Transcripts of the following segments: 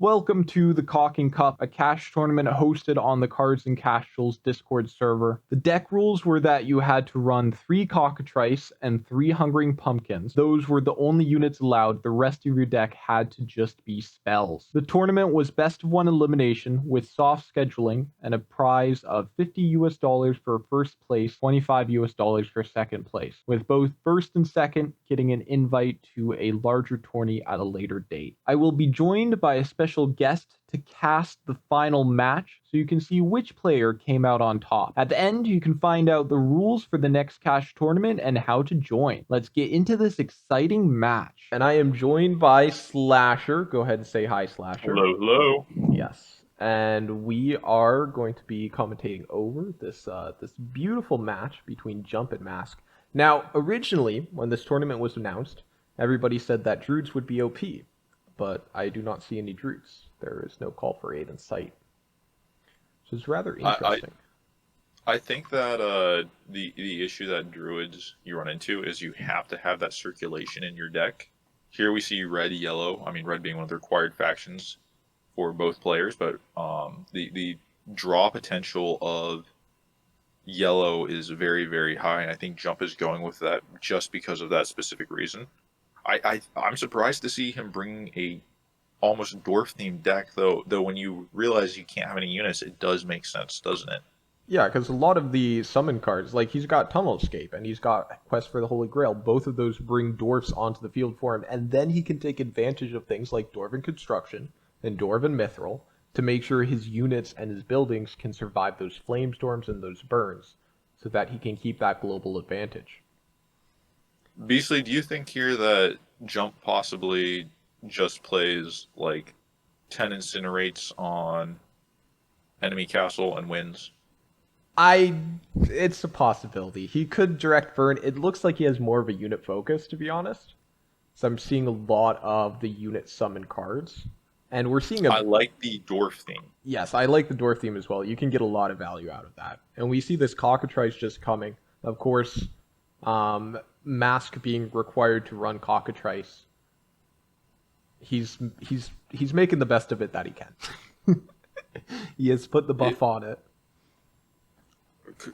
Welcome to the Cockin Cup, a cash tournament hosted on the Cards and Casuals Discord server. The deck rules were that you had to run 3 Cockatrice and 3 Hungering Pumpkins. Those were the only units allowed. The rest of your deck had to just be spells. The tournament was best of 1 elimination with soft scheduling and a prize of $50 for first place, $25 for second place, with both first and second getting an invite to a larger tourney at a later date. I will be joined by a special guest to cast the final match so you can see which player came out on top. At the end, you can find out the rules for the next cash tournament and how to join. Let's get into this exciting match. And I am joined by Slasher. Go ahead and say hi, Slasher. Hello, hello. Yes. And we are going to be commentating over this beautiful match between Jump and Mask. Now, originally, when this tournament was announced, everybody said that Druids would be OP, but I do not see any Druids. There is no call for aid in sight. So it's rather interesting. I think that the issue that Druids you run into is you have to have that circulation in your deck. Here we see red, yellow. I mean, red being one of the required factions for both players, but the draw potential of yellow is very, very high, and I think Jump is going with that just because of that specific reason. I'm surprised to see him bring a almost dwarf themed deck, though when you realize you can't have any units, it does make sense, doesn't it? Yeah, because a lot of the summon cards, like he's got Tunnel Escape and he's got Quest for the Holy Grail, both of those bring dwarfs onto the field for him, and then he can take advantage of things like Dwarven Construction and Dwarven Mithril to make sure his units and his buildings can survive those flame storms and those burns so that he can keep that global advantage. Beasley, do you think here that Jump possibly just plays like 10 incinerates on enemy castle and wins? It's a possibility. He could direct burn. It looks like he has more of a unit focus, to be honest. So I'm seeing a lot of the unit summon cards. And we're seeing I like the dwarf theme. Yes, I like the dwarf theme as well. You can get a lot of value out of that. And we see this Cockatrice just coming. Of course, Mask being required to run Cockatrice. He's making the best of it that he can. He has put the buff on it.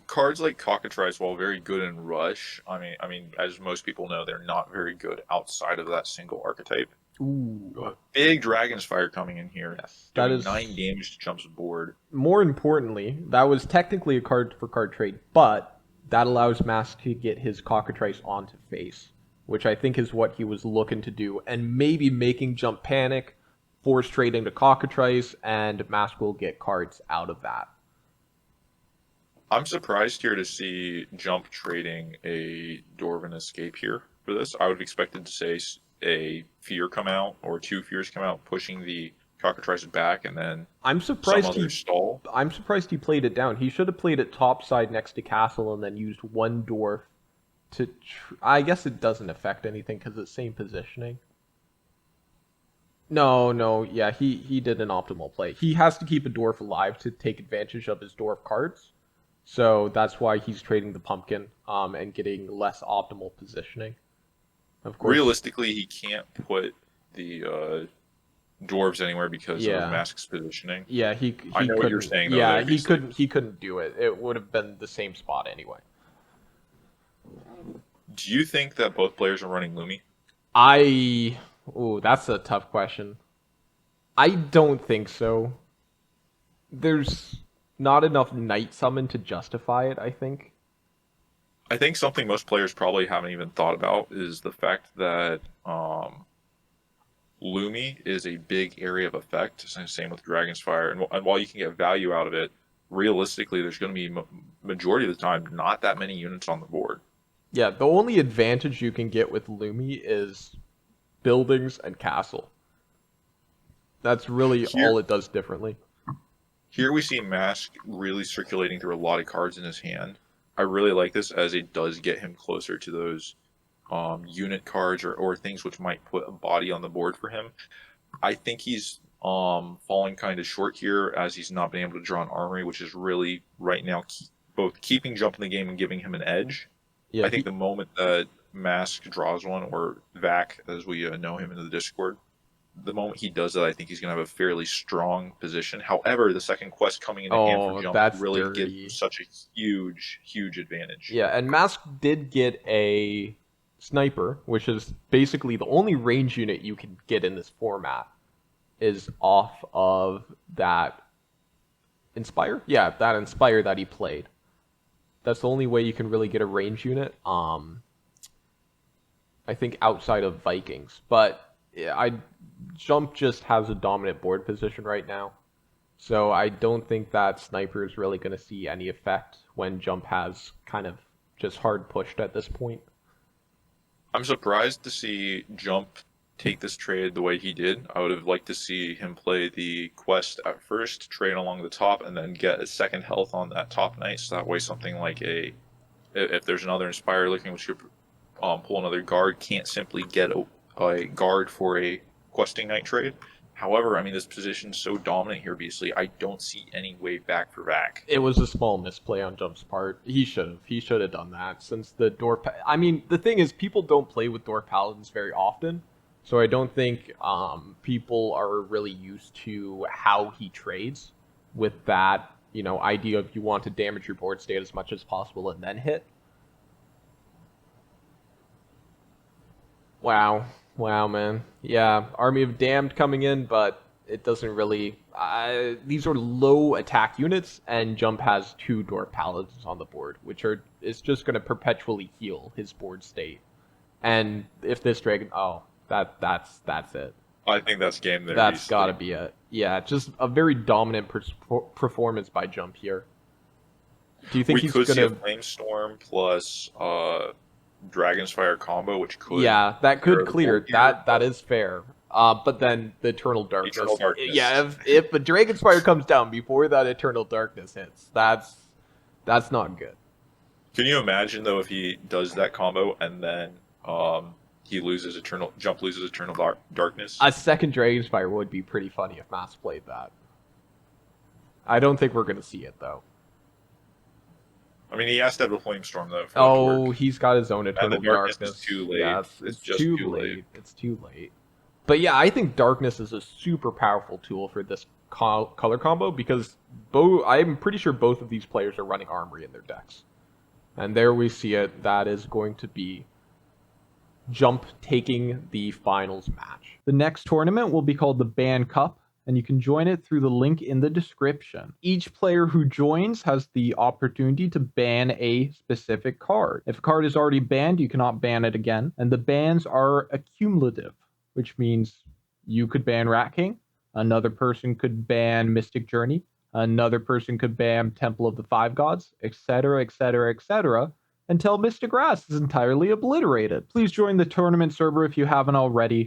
Cards like Cockatrice, while very good in Rush, I mean, as most people know, they're not very good outside of that single archetype. Ooh. Big Dragon's Fire coming in here. Yes, that is 9 damage to Jump's board. More importantly, that was technically a card for card trade, but that allows Mask to get his Cockatrice onto face, which I think is what he was looking to do, and maybe making Jump panic, force trading to Cockatrice, and Mask will get cards out of that. I'm surprised here to see Jump trading a Dwarven Escape here for this. I would have expected to say a Fear come out, or 2 Fears come out, pushing the Cockatrice back, and then I'm surprised some other stall. I'm surprised he played it down. He should have played it topside next to Castle and then used 1 Dwarf to... I guess it doesn't affect anything because it's same positioning. No, yeah, he did an optimal play. He has to keep a Dwarf alive to take advantage of his Dwarf cards. So that's why he's trading the Pumpkin and getting less optimal positioning. Of course, realistically, he can't put the dwarves anywhere because of Mask's positioning. Yeah, I know what you're saying. Though, yeah, he couldn't do it. It would have been the same spot anyway. Do you think that both players are running Lumi? That's a tough question. I don't think so. There's not enough Night Summon to justify it, I think. I think something most players probably haven't even thought about is the fact that Lumi is a big area of effect. Same with Dragon's Fire. And while you can get value out of it, realistically, there's going to be, majority of the time, not that many units on the board. Yeah, the only advantage you can get with Lumi is buildings and castle. That's really all it does differently. Here we see Mask really circulating through a lot of cards in his hand. I really like this as it does get him closer to those unit cards or things which might put a body on the board for him. I think he's falling kind of short here as he's not been able to draw an armory, which is really right now both keeping Jump in the game and giving him an edge. Yeah, I think the moment that Mask draws one, or Vac as we know him in the Discord, the moment he does that, I think he's going to have a fairly strong position. However, the second quest coming into hand for Oh, Jump that's really gives him dirty. such a huge advantage. Yeah, and Mask did get a sniper, which is basically the only range unit you can get in this format, is off of that Inspire? Yeah, that Inspire that he played. That's the only way you can really get a range unit. I think outside of Vikings, but Jump just has a dominant board position right now. So I don't think that Sniper is really going to see any effect when Jump has kind of just hard pushed at this point. I'm surprised to see Jump take this trade the way he did. I would have liked to see him play the quest at first, trade along the top, and then get a second health on that top knight. So that way, something like if there's another Inspire looking, which could pull another guard, can't simply get a guard for a questing knight trade. However, I mean, this position's so dominant here, Beasley, I don't see any way back for back. It was a small misplay on Jump's part. He should have done that since the I mean, the thing is, people don't play with Door Paladins very often, so I don't think people are really used to how he trades with that, idea of you want to damage your board state as much as possible and then hit. Wow. Wow, man. Yeah, Army of Damned coming in, but it doesn't really... these are low attack units, and Jump has 2 Door Paladins on the board, which is just going to perpetually heal his board state. And if this Dragon... Oh, that's it. I think that's game there. That's got to be it. Yeah, just a very dominant performance by Jump here. Do you think he's going to... We could see a Flamestorm plus... Dragon's Fire combo, which could that could clear. That is fair. But then the Eternal Darkness. Yeah, if a Dragon's Fire comes down before that Eternal Darkness hits, that's not good. Can you imagine though if he does that combo and then Jump loses Eternal Darkness? A second Dragon's Fire would be pretty funny if Mass played that. I don't think we're gonna see it though. I mean, he has to have a Flamestorm, though. He's got his own Eternal Darkness. Is too late. Yeah, it's just too late. It's too late. But yeah, I think Darkness is a super powerful tool for this color combo because I'm pretty sure both of these players are running Armory in their decks. And there we see it. That is going to be Jump taking the finals match. The next tournament will be called the Ban Cup, and you can join it through the link in the description. Each player who joins has the opportunity to ban a specific card. If a card is already banned, you cannot ban it again, and the bans are accumulative, which means you could ban Rat King, another person could ban Mystic Journey, another person could ban Temple of the Five Gods, etc., etc., etc., until Mystic Grass is entirely obliterated. Please join the tournament server if you haven't already.